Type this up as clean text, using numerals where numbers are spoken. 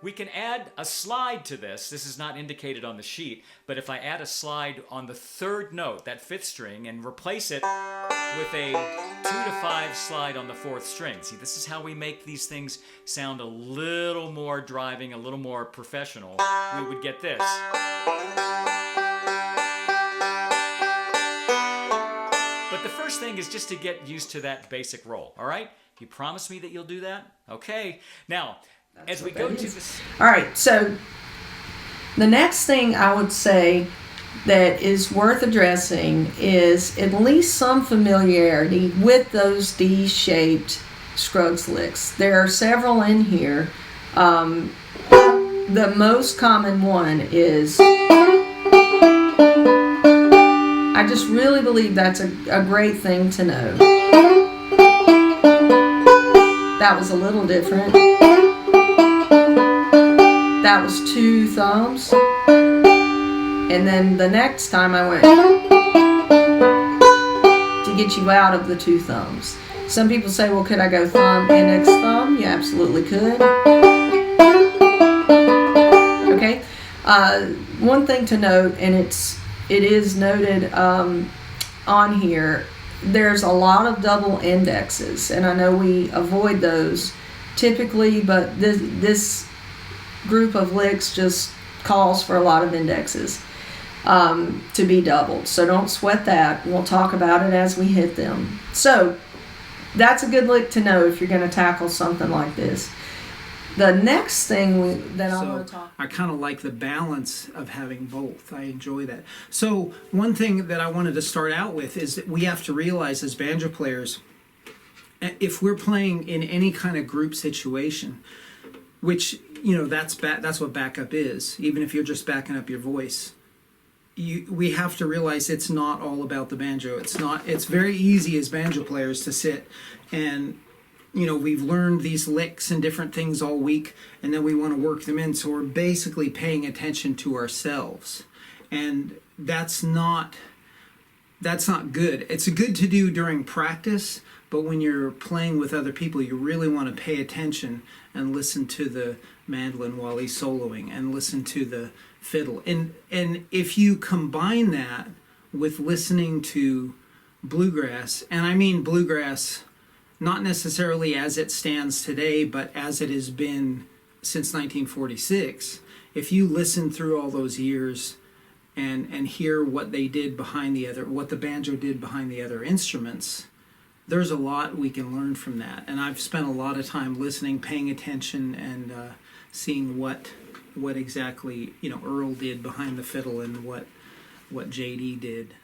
We can add a slide to this. This is not indicated on the sheet, but if I add a slide on the third note, that fifth string, and replace it with a 2 to 5 slide on the fourth string. See, this is how we make these things sound a little more driving, a little more professional. We would get this. But the first thing is just to get used to that basic roll, all right? You promise me that you'll do that? Okay. Now, as we go to this... All right, so the next thing I would say that is worth addressing is at least some familiarity with those D-shaped Scruggs licks. There are several in here. The most common one is... I just really believe that's a great thing to know. That was a little different. That was 2 thumbs. And then the next time I went to get you out of the 2 thumbs. Some people say, well, could I go thumb, index, thumb? You absolutely could. Okay. One thing to note, and it is noted on here, there's a lot of double indexes, and I know we avoid those typically, but this group of licks just calls for a lot of indexes to be doubled. So don't sweat that. We'll talk about it as we hit them. So that's a good lick to know if you're going to tackle something like this. The next thing that I want to talk I kind of like the balance of having both. I enjoy that. So one thing that I wanted to start out with is that we have to realize as banjo players, if we're playing in any kind of group situation, which, you know, that's what backup is, even if you're just backing up your voice, we have to realize it's not all about the banjo. It's very easy as banjo players to sit and, you know, we've learned these licks and different things all week, and then we want to work them in, so we're basically paying attention to ourselves, and that's not good. It's good to do during practice, but when you're playing with other people, you really want to pay attention and listen to the mandolin while he's soloing, and listen to the fiddle, and if you combine that with listening to bluegrass, and I mean bluegrass not necessarily as it stands today, but as it has been since 1946, if you listen through all those years and hear what they did behind what the banjo did behind the other instruments, there's a lot we can learn from that. And I've spent a lot of time listening, paying attention, and seeing what exactly, you know, Earl did behind the fiddle and what JD did.